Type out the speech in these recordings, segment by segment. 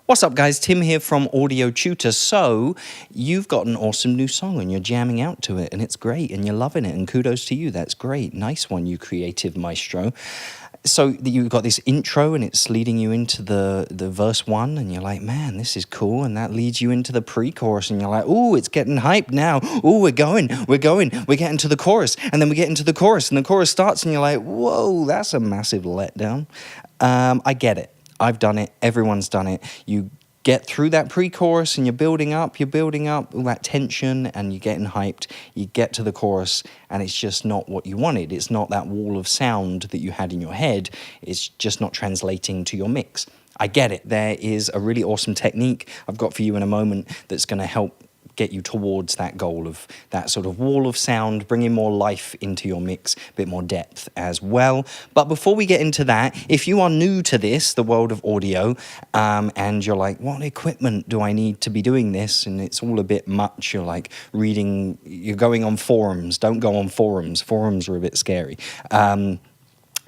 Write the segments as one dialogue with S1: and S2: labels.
S1: What's up guys, Tim here from Audio Tutor. So, you've got an awesome new song and you're jamming out to it and it's great and you're loving it and kudos to you, that's great. Nice one, you creative maestro. So you've got this intro and it's leading you into the verse 1 and you're like, man, this is cool. And that leads you into the pre-chorus and you're like, oh, it's getting hyped now. Oh, we're getting to the chorus. And then we get into the chorus and the chorus starts and you're like, whoa, that's a massive letdown. I get it. I've done it. Everyone's done it. You get through that pre-chorus and you're building up all that tension and you're getting hyped. You get to the chorus and it's just not what you wanted. It's not that wall of sound that you had in your head. It's just not translating to your mix. I get it. There is a really awesome technique I've got for you in a moment that's going to help get you towards that goal of that sort of wall of sound, bringing more life into your mix, a bit more depth as well. But before we get into that, if you are new to this, the world of audio, and you're like, what equipment do I need to be doing this? And it's all a bit much. You're like you're going on forums. Don't go on forums. Forums are a bit scary.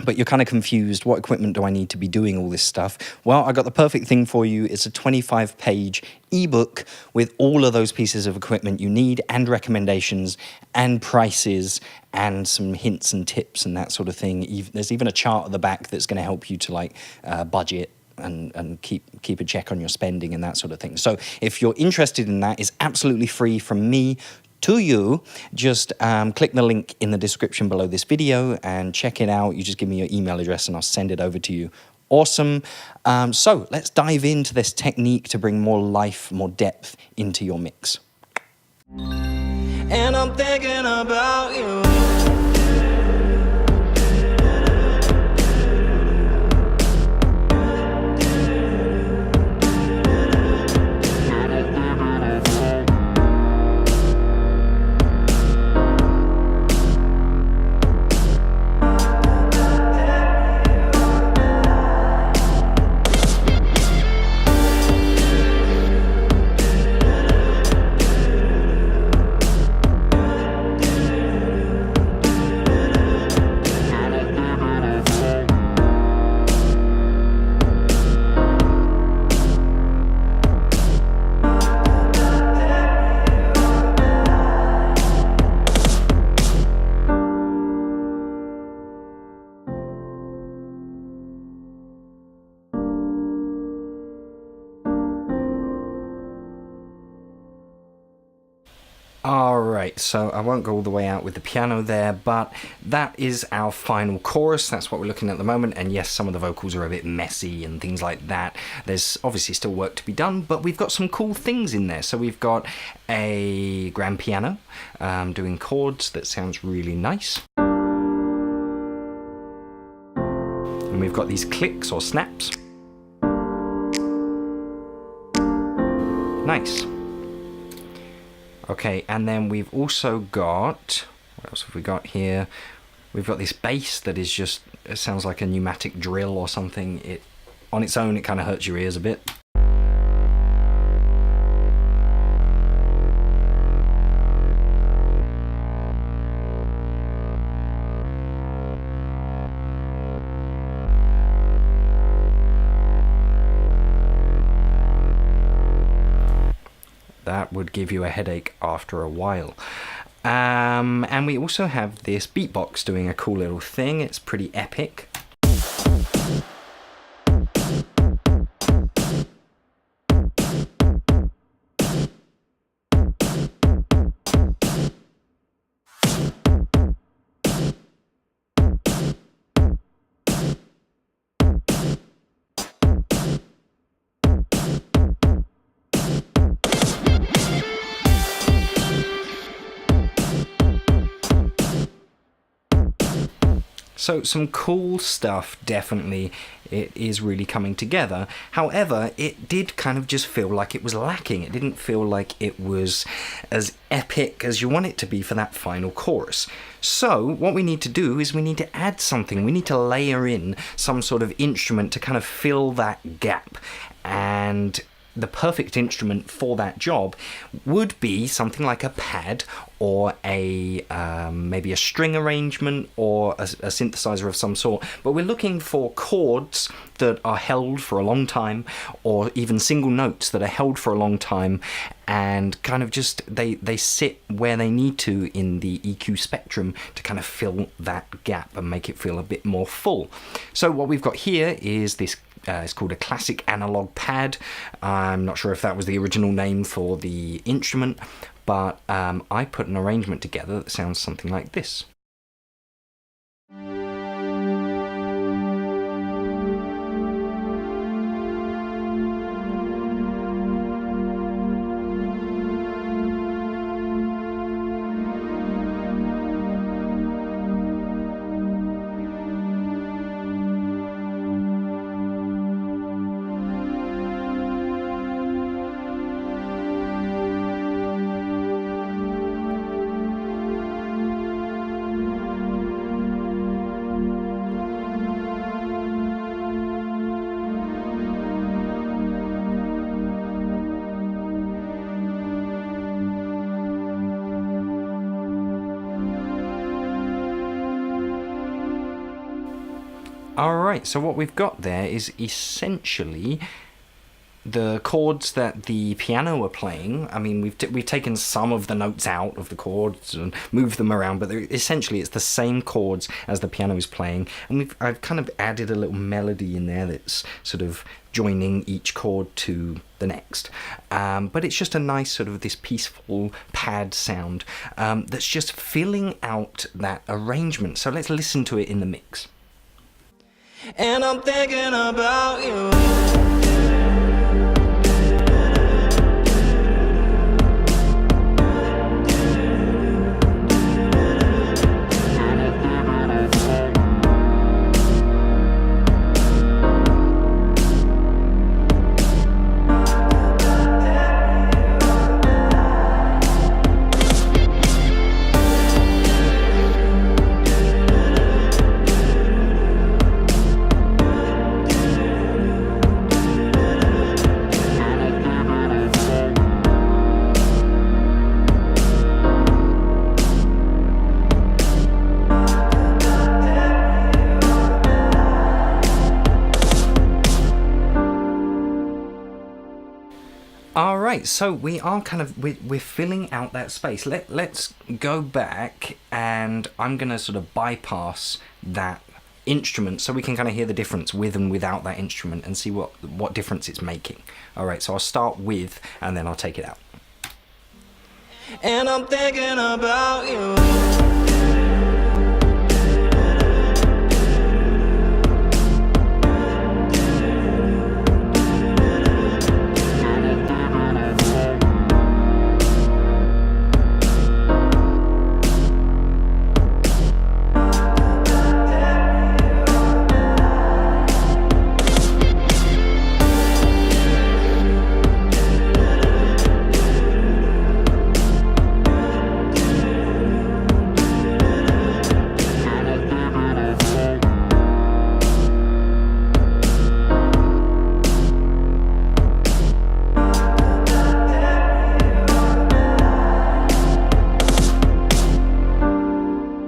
S1: But you're kind of confused, what equipment do I need to be doing all this stuff? Well, I got the perfect thing for you. It's a 25-page ebook with all of those pieces of equipment you need and recommendations and prices and some hints and tips and that sort of thing. There's even a chart at the back that's going to help you to budget and keep a check on your spending and that sort of thing. So if you're interested in that, it's absolutely free from me to you. Just click the link in the description below this video and check it out. You just give me your email address and I'll send it over to you. Awesome. So let's dive into this technique to bring more life, more depth into your mix. And I'm thinking about you. Alright, so I won't go all the way out with the piano there, but that is our final chorus. That's what we're looking at the moment, and yes, some of the vocals are a bit messy and things like that. There's obviously still work to be done, but we've got some cool things in there. So we've got a grand piano doing chords that sounds really nice. And we've got these clicks or snaps. Nice. Okay, and then we've also got, what else have we got here? We've got this bass that is just, it sounds like a pneumatic drill or something. On its own, it kind of hurts your ears a bit. That would give you a headache after a while. And we also have this beatbox doing a cool little thing. It's pretty epic. So some cool stuff, definitely. It is really coming together. However, it did kind of just feel like it was lacking. It didn't feel like it was as epic as you want it to be for that final chorus. So what we need to do is we need to add something. We need to layer in some sort of instrument to kind of fill that gap. And the perfect instrument for that job would be something like a pad or a maybe a string arrangement or a synthesizer of some sort. But we're looking for chords that are held for a long time, or even single notes that are held for a long time, and kind of just they sit where they need to in the EQ spectrum to kind of fill that gap and make it feel a bit more full. So what we've got here is this it's called a classic analog pad. I'm not sure if that was the original name for the instrument, but I put an arrangement together that sounds something like this. Alright, so what we've got there is essentially the chords that the piano are playing. I mean, we've taken some of the notes out of the chords and moved them around, but essentially it's the same chords as the piano is playing. And I've kind of added a little melody in there that's sort of joining each chord to the next. But it's just a nice sort of this peaceful pad sound that's just filling out that arrangement. So let's listen to it in the mix. And I'm thinking about you. Alright, so we are kind of, we're filling out that space. Let's go back, and I'm going to sort of bypass that instrument so we can kind of hear the difference with and without that instrument and see what difference it's making. Alright, so I'll start with, and then I'll take it out. And I'm thinking about you.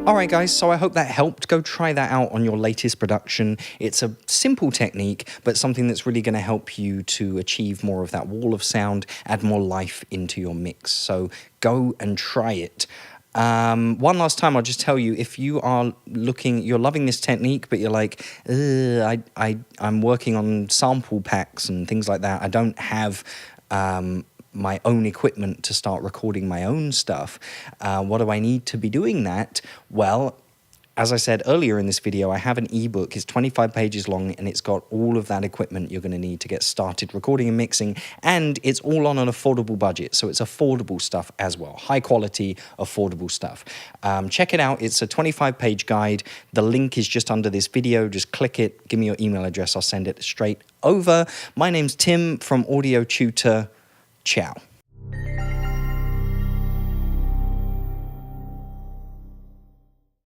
S1: Alright guys, so I hope that helped. Go try that out on your latest production. It's a simple technique, but something that's really going to help you to achieve more of that wall of sound, add more life into your mix. So go and try it. One last time, I'll just tell you, if you are you're loving this technique, but you're like, I'm working on sample packs and things like that. I don't have my own equipment to start recording my own stuff. What do I need to be doing that? Well, as I said earlier in this video, I have an ebook. It's 25 pages long, and it's got all of that equipment you're going to need to get started recording and mixing, and it's all on an affordable budget, so it's affordable stuff as well. High quality, affordable stuff. Check it out. It's a 25-page guide. The link is just under this video. Just click it, give me your email address, I'll send it straight over. My name's Tim from Audio Tutor. Ciao.